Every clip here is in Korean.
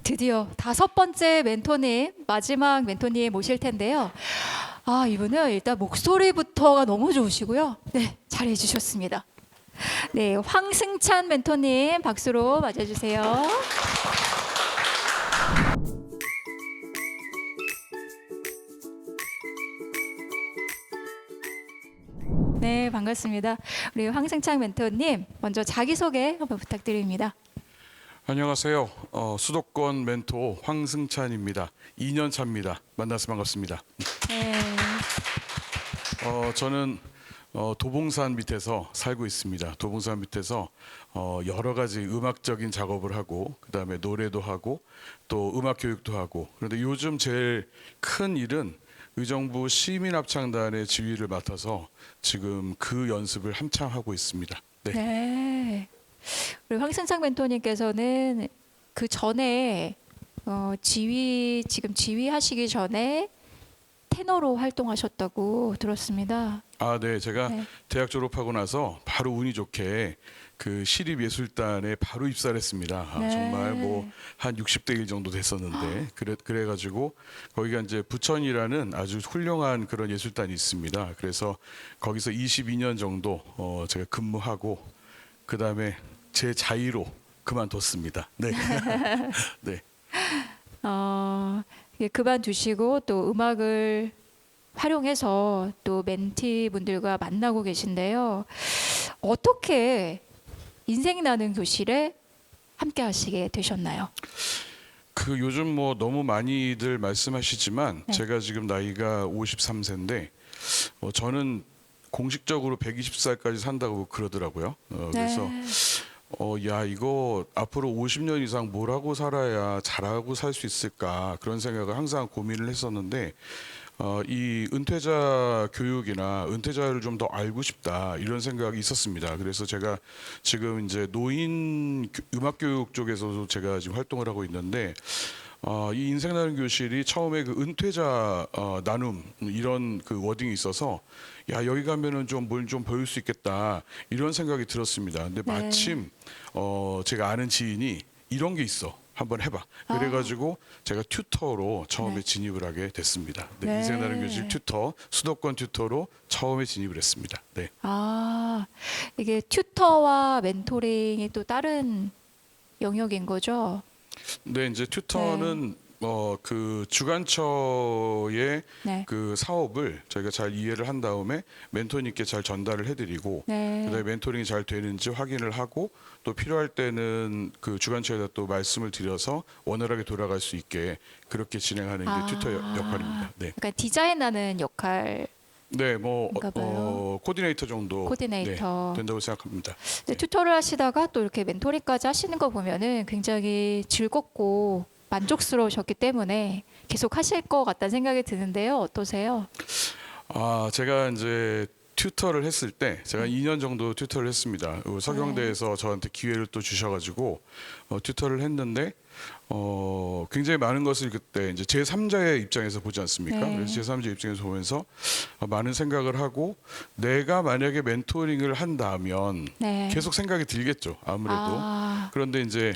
드디어 5번째 멘토님, 마지막 멘토님 모실 텐데요. 이분은 일단 목소리부터가 너무 좋으시고요. 네, 잘해 주셨습니다. 네, 황승찬 멘토님 박수로 맞아주세요. 네, 반갑습니다. 우리 황승찬 멘토님 먼저 자기소개 한번 부탁드립니다. 안녕하세요. 수도권 멘토 황승찬입니다. 2년 차입니다. 만나서 반갑습니다. 네, 저는 도봉산 밑에서 살고 있습니다. 도봉산 밑에서 여러 가지 음악적인 작업을 하고 그다음에 노래도 하고 또 음악 교육도 하고, 그런데 요즘 제일 큰 일은 의정부 시민합창단의 지휘를 맡아서 지금 그 연습을 한창 하고 있습니다. 네. 네. 우리 황승창 멘토님께서는 그 전에 지금 지휘하시기 전에 테너로 활동하셨다고 들었습니다. 네. 제가 네. 대학 졸업하고 나서 바로 운이 좋게 그 시립예술단에 바로 입사를 했습니다. 네. 정말 뭐 한 60대 1 정도 됐었는데 그래가지고 거기가 이제 부천이라는 아주 훌륭한 그런 예술단이 있습니다. 그래서 거기서 22년 정도 제가 근무하고 그다음에 제 자의로 그만뒀습니다. 네. 네. 이게 그만두시고 또 음악을 활용해서 또 멘티분들과 만나고 계신데요. 어떻게 인생 나는 교실에 함께 하시게 되셨나요? 그 요즘 뭐 너무 많이들 말씀하시지만 네. 제가 지금 나이가 53세인데 저는 공식적으로 120살까지 산다고 그러더라고요. 그래서 야, 이거 앞으로 50년 이상 뭘 하고 살아야 잘하고 살 수 있을까, 그런 생각을 항상 고민을 했었는데 이 은퇴자 교육이나 은퇴자를 좀 더 알고 싶다, 이런 생각이 있었습니다. 그래서 제가 지금 이제 노인 음악 교육 쪽에서도 제가 지금 활동을 하고 있는데 이 인생 나눔 교실이 처음에 그 은퇴자 나눔 이런 그 워딩이 있어서 야, 여기 가면은 좀 뭘 좀 배울 수 있겠다, 이런 생각이 들었습니다. 근데 네. 마침 제가 아는 지인이 이런 게 있어, 한번 해봐. 그래가지고 제가 튜터로 처음에 네. 진입을 하게 됐습니다. 네, 네. 인생 나눔 교실 튜터, 수도권 튜터로 처음에 진입을 했습니다. 네. 이게 튜터와 멘토링이 또 다른 영역인 거죠? 네, 이제 튜터는 그 주관처의 네. 그 사업을 저희가 잘 이해를 한 다음에 멘토님께 잘 전달을 해드리고 네. 그다음에 멘토링이 잘 되는지 확인을 하고 또 필요할 때는 그 주관처에다 또 말씀을 드려서 원활하게 돌아갈 수 있게 그렇게 진행하는 게 튜터 역할입니다. 네, 그러니까 디자인하는 역할. 네, 뭐 그런가 봐요. 코디네이터 정도 코디네이터. 네, 된다고 생각합니다. 근데 튜터를 하시다가 또 이렇게 멘토링까지 하시는 거 보면은 굉장히 즐겁고 만족스러우셨기 때문에 계속 하실 것 같다는 생각이 드는데요. 어떠세요? 제가 이제 튜터를 했을 때 제가 2년 정도 튜터를 했습니다. 서경대에서 저한테 기회를 또 주셔가지고 튜터를 했는데 굉장히 많은 것을 그때 이제 제3자의 입장에서 보지 않습니까? 네. 그래서 제3자 입장에서 보면서 많은 생각을 하고, 내가 만약에 멘토링을 한다면 네. 계속 생각이 들겠죠, 아무래도. 그런데 이제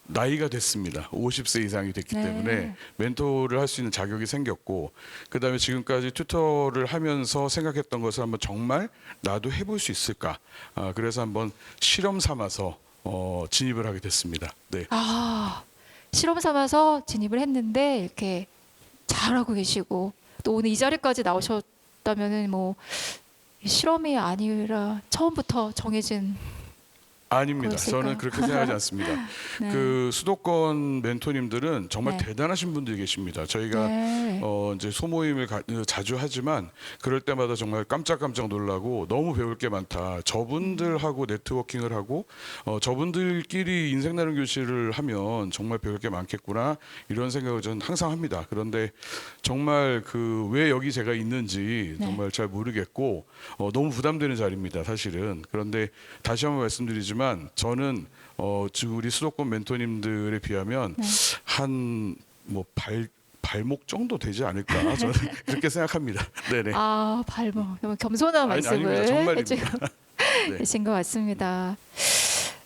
나이가 됐습니다. 50세 이상이 됐기 네. 때문에 멘토를 할 수 있는 자격이 생겼고, 그다음에 지금까지 튜터를 하면서 생각했던 것을 한번 정말 나도 해볼 수 있을까? 그래서 한번 실험 삼아서 진입을 하게 됐습니다. 네. 실험 삼아서 진입을 했는데 이렇게 잘하고 계시고 또 오늘 이 자리까지 나오셨다면은 뭐 실험이 아니라 처음부터 정해진. 아닙니다. 그랬을까요? 저는 그렇게 생각하지 않습니다. 네. 그 수도권 멘토님들은 정말 네. 대단하신 분들이 계십니다. 저희가 네. 이제 소모임을 자주 하지만 그럴 때마다 정말 깜짝깜짝 놀라고 너무 배울 게 많다. 저분들하고 네트워킹을 하고 저분들끼리 인생 나눔 교실을 하면 정말 배울 게 많겠구나, 이런 생각을 저는 항상 합니다. 그런데 정말 그 왜 여기 제가 있는지 네. 정말 잘 모르겠고 너무 부담되는 자리입니다, 사실은. 그런데 다시 한번 말씀드리지만 저는 우리 수도권 멘토님들에 비하면 네. 한 뭐 발목 정도 되지 않을까, 저는 그렇게 생각합니다. 네네. 발목. 너무 겸손한 아닙니다. 말씀을 정말입니다. 해주고 네. 계신 것 같습니다.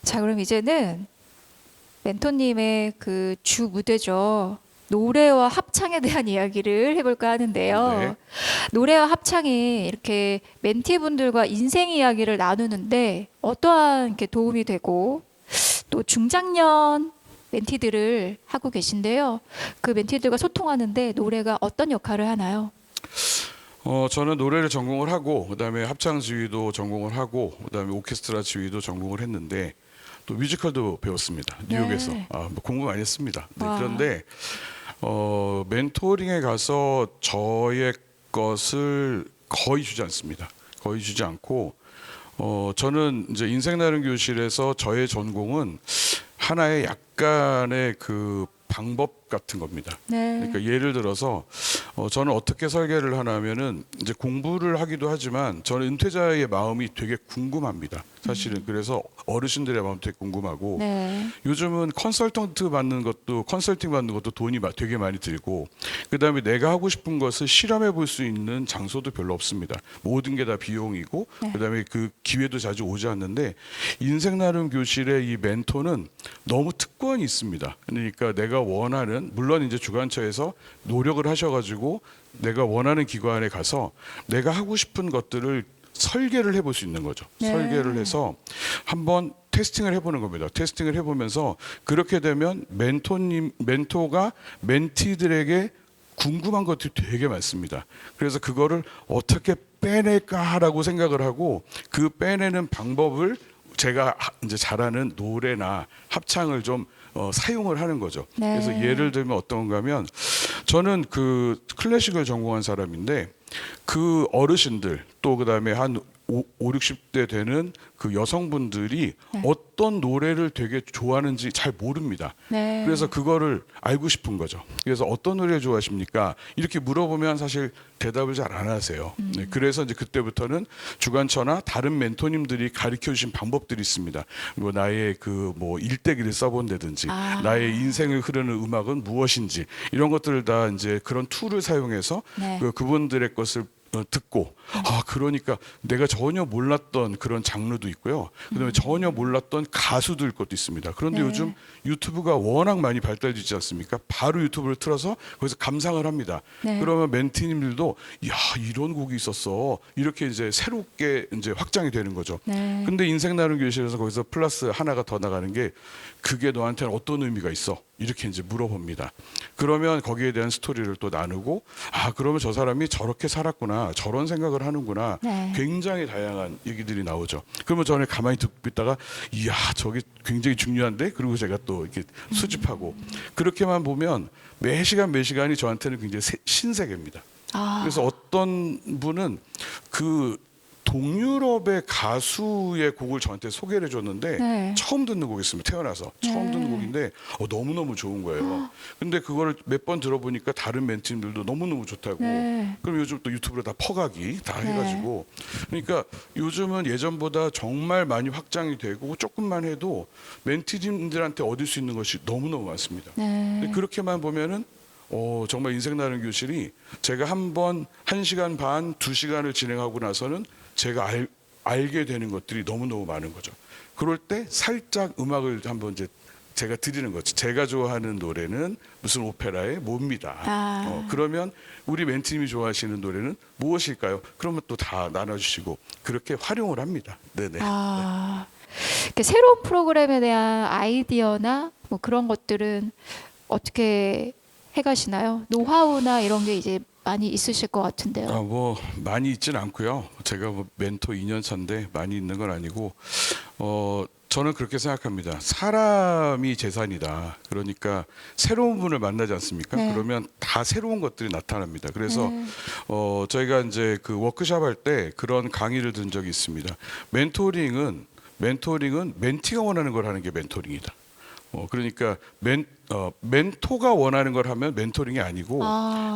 자, 그럼 이제는 멘토님의 그 주 무대죠. 노래와 합창에 대한 이야기를 해볼까 하는데요. 네. 노래와 합창이 이렇게 멘티분들과 인생 이야기를 나누는데 어떠한 이렇게 도움이 되고 또 중장년 멘티들을 하고 계신데요. 그 멘티들과 소통하는데 노래가 어떤 역할을 하나요? 저는 노래를 전공을 하고 그다음에 합창 지휘도 전공을 하고 그다음에 오케스트라 지휘도 전공을 했는데 또 뮤지컬도 배웠습니다. 뉴욕에서. 네. 뭐 공부 많이 했습니다. 네, 와. 그런데 멘토링에 가서 저의 것을 거의 주지 않습니다. 거의 주지 않고 저는 이제 인생 나름 교실에서 저의 전공은 하나의 약간의 그 방법 같은 겁니다. 네. 그러니까 예를 들어서 저는 어떻게 설계를 하냐면은 이제 공부를 하기도 하지만 저는 은퇴자의 마음이 되게 궁금합니다. 사실은 그래서 어르신들의 마음 되게 궁금하고 네. 요즘은 컨설팅 받는 것도 돈이 되게 많이 들고 그다음에 내가 하고 싶은 것을 실험해 볼 수 있는 장소도 별로 없습니다. 모든 게 다 비용이고 네. 그다음에 그 기회도 자주 오지 않는데 인생 나름 교실의 이 멘토는 너무 특권이 있습니다. 그러니까 내가 원하는 물론 이제 주관처에서 노력을 하셔가지고 내가 원하는 기관에 가서 내가 하고 싶은 것들을 설계를 해볼 수 있는 거죠. 네. 설계를 해서 한번 테스팅을 해보는 겁니다. 테스팅을 해보면서 그렇게 되면 멘토가 멘티들에게 궁금한 것들이 되게 많습니다. 그래서 그거를 어떻게 빼낼까라고 생각을 하고 그 빼내는 방법을 제가 이제 잘하는 노래나 합창을 좀 사용을 하는 거죠. 네. 그래서 예를 들면 어떤가 하면 저는 그 클래식을 전공한 사람인데 그 어르신들 또 그다음에 한 60대 되는 그 여성분들이 네. 어떤 노래를 되게 좋아하는지 잘 모릅니다. 네. 그래서 그거를 알고 싶은 거죠. 그래서 어떤 노래 좋아하십니까? 이렇게 물어보면 사실 대답을 잘 안 하세요. 네, 그래서 이제 그때부터는 주관처나 다른 멘토님들이 가르쳐 주신 방법들이 있습니다. 뭐 나의 그 뭐 일대기를 써본다든지 아. 나의 인생을 흐르는 음악은 무엇인지 이런 것들을 다 이제 그런 툴을 사용해서 네. 그분들의 것을 듣고 그러니까 내가 전혀 몰랐던 그런 장르도 있고요. 그다음에 전혀 몰랐던 가수들 것도 있습니다. 그런데 네. 요즘 유튜브가 워낙 많이 발달되지 않습니까? 바로 유튜브를 틀어서 거기서 감상을 합니다. 네. 그러면 멘티님들도 야 이런 곡이 있었어 이렇게 이제 새롭게 이제 확장이 되는 거죠. 네. 근데 인생 나름 교실에서 거기서 플러스 하나가 더 나가는 게 그게 너한테는 어떤 의미가 있어? 이렇게 이제 물어봅니다. 그러면 거기에 대한 스토리를 또 나누고 그러면 저 사람이 저렇게 살았구나 저런 생각을 하는구나 네. 굉장히 다양한 얘기들이 나오죠. 그러면 저는 가만히 듣고 있다가 이야 저게 굉장히 중요한데 그리고 제가 또 이렇게 수집하고 그렇게만 보면 매 시간이 저한테는 굉장히 신세계입니다. 아. 그래서 어떤 분은 그 동유럽의 가수의 곡을 저한테 소개를 해줬는데 네. 처음 듣는 곡이었습니다. 태어나서 처음 듣는 곡인데 너무너무 좋은 거예요. 근데 그거를 몇 번 들어보니까 다른 멘티님들도 너무너무 좋다고. 네. 그럼 요즘 또 유튜브로 다 퍼가기 다 네. 해가지고 그러니까 요즘은 예전보다 정말 많이 확장이 되고 조금만 해도 멘티님들한테 얻을 수 있는 것이 너무너무 많습니다. 네. 근데 그렇게만 보면은 정말 인생 나름 교실이 제가 한 번 1시간 반, 2시간을 진행하고 나서는 제가 알게 되는 것들이 너무너무 많은 거죠. 그럴 때 살짝 음악을 한번 이제 제가 드리는 거죠. 제가 좋아하는 노래는 무슨 오페라의 뭡니다. 그러면 우리 멘티님이 좋아하시는 노래는 무엇일까요? 그러면 또 다 나눠주시고 그렇게 활용을 합니다. 네네. 이렇게 새로운 프로그램에 대한 아이디어나 뭐 그런 것들은 어떻게 해가시나요? 노하우나 이런 게 이제 많이 있으실 것 같은데요. 뭐 많이 있진 않고요. 제가 뭐 멘토 2년 차인데 많이 있는 건 아니고 저는 그렇게 생각합니다. 사람이 재산이다. 그러니까 새로운 분을 만나지 않습니까? 네. 그러면 다 새로운 것들이 나타납니다. 그래서 저희가 이제 그 워크숍 할 때 그런 강의를 든 적이 있습니다. 멘토링은 멘티가 원하는 걸 하는 게 멘토링이다. 그러니까 멘토가 원하는 걸 하면 멘토링이 아니고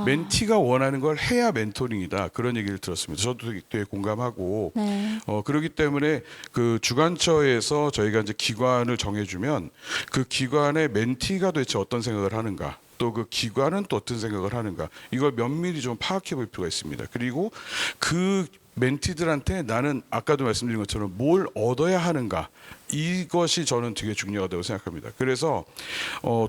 멘티가 원하는 걸 해야 멘토링이다. 그런 얘기를 들었습니다. 저도 되게 공감하고 네. 그렇기 때문에 그 주관처에서 저희가 이제 기관을 정해주면 그 기관의 멘티가 도대체 어떤 생각을 하는가 또 그 기관은 또 어떤 생각을 하는가 이걸 면밀히 좀 파악해 볼 필요가 있습니다. 그리고 그 멘티들한테 나는 아까도 말씀드린 것처럼 뭘 얻어야 하는가, 이것이 저는 되게 중요하다고 생각합니다. 그래서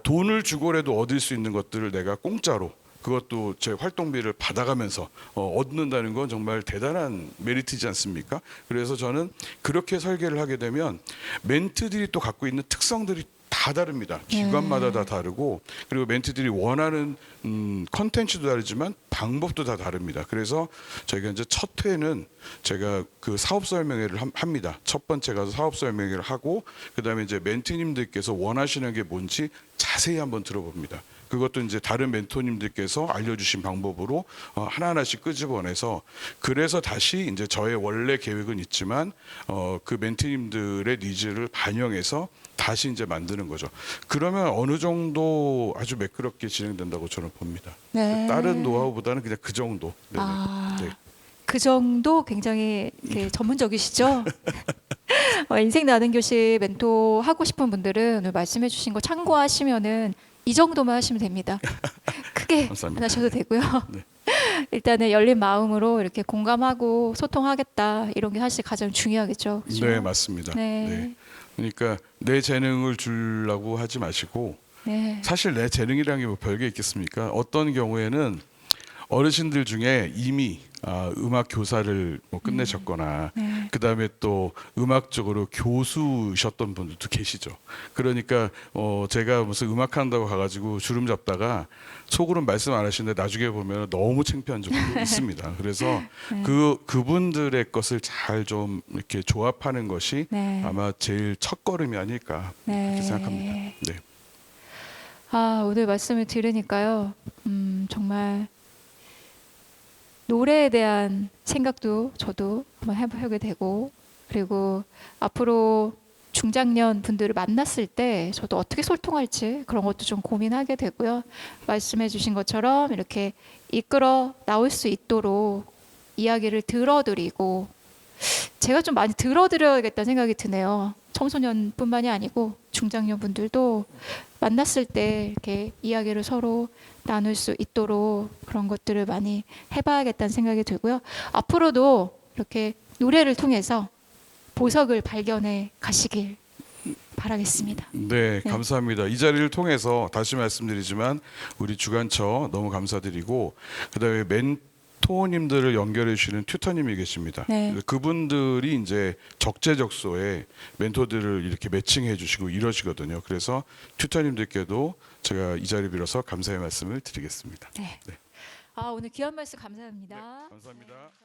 돈을 주고라도 얻을 수 있는 것들을 내가 공짜로, 그것도 제 활동비를 받아가면서 얻는다는 건 정말 대단한 메리트지 않습니까? 그래서 저는 그렇게 설계를 하게 되면 멘트들이 또 갖고 있는 특성들이 다 다릅니다. 기관마다 다 다르고, 그리고 멘트들이 원하는 컨텐츠도 다르지만 방법도 다 다릅니다. 그래서 저희가 이제 첫 회는 제가 그 사업 설명회를 합니다. 첫 번째 가서 사업 설명회를 하고, 그다음에 이제 멘티님들께서 원하시는 게 뭔지 자세히 한번 들어봅니다. 그것도 이제 다른 멘토님들께서 알려주신 방법으로 하나하나씩 끄집어내서, 그래서 다시 이제 저의 원래 계획은 있지만 그 멘티님들의 니즈를 반영해서 다시 이제 만드는 거죠. 그러면 어느 정도 아주 매끄럽게 진행된다고 저는 봅니다. 네. 다른 노하우보다는 그냥 그 정도. 네네. 아, 네. 그 정도 굉장히 이렇게 전문적이시죠? 인생 나는 교실 멘토 하고 싶은 분들은 오늘 말씀해 주신 거 참고하시면은 이 정도만 하시면 됩니다. 크게 감사합니다. 안 하셔도 되고요. 네. 일단은 열린 마음으로 이렇게 공감하고 소통하겠다, 이런 게 사실 가장 중요하겠죠. 그죠? 네, 맞습니다. 네. 네. 그러니까 내 재능을 주려고 하지 마시고, 네. 사실 내 재능이라는 게 뭐 별게 있겠습니까? 어떤 경우에는 어르신들 중에 이미 음악 교사를 뭐 끝내셨거나 네. 그다음에 또 음악적으로 교수셨던 분들도 계시죠. 그러니까 제가 무슨 음악 한다고 가가지고 주름 잡다가 속으로는 말씀 안 하시는데 나중에 보면 너무 창피한 적도 있습니다. 그래서 네. 그분들의 것을 잘 좀 이렇게 조합하는 것이 네. 아마 제일 첫 걸음이 아닐까 네. 그렇게 생각합니다. 네. 오늘 말씀을 들으니까요, 정말 노래에 대한 생각도 저도 한번 해보게 되고, 그리고 앞으로 중장년 분들을 만났을 때 저도 어떻게 소통할지 그런 것도 좀 고민하게 되고요. 말씀해 주신 것처럼 이렇게 이끌어 나올 수 있도록 이야기를 들어드리고, 제가 좀 많이 들어드려야겠다는 생각이 드네요. 청소년뿐만이 아니고 중장년 분들도 만났을 때 이렇게 이야기를 서로 나눌 수 있도록 그런 것들을 많이 해봐야겠다는 생각이 들고요. 앞으로도 이렇게 노래를 통해서 보석을 발견해 가시길 바라겠습니다. 네, 네. 감사합니다. 이 자리를 통해서 다시 말씀드리지만 우리 주간처 너무 감사드리고, 그다음에 멘토님들을 연결해 주시는 튜터님이 계십니다. 네. 그분들이 이제 적재적소에 멘토들을 이렇게 매칭해 주시고 이러시거든요. 그래서 튜터님들께도 제가 이 자리 빌어서 감사의 말씀을 드리겠습니다. 네. 네. 오늘 귀한 말씀 감사합니다. 감사합니다. 네,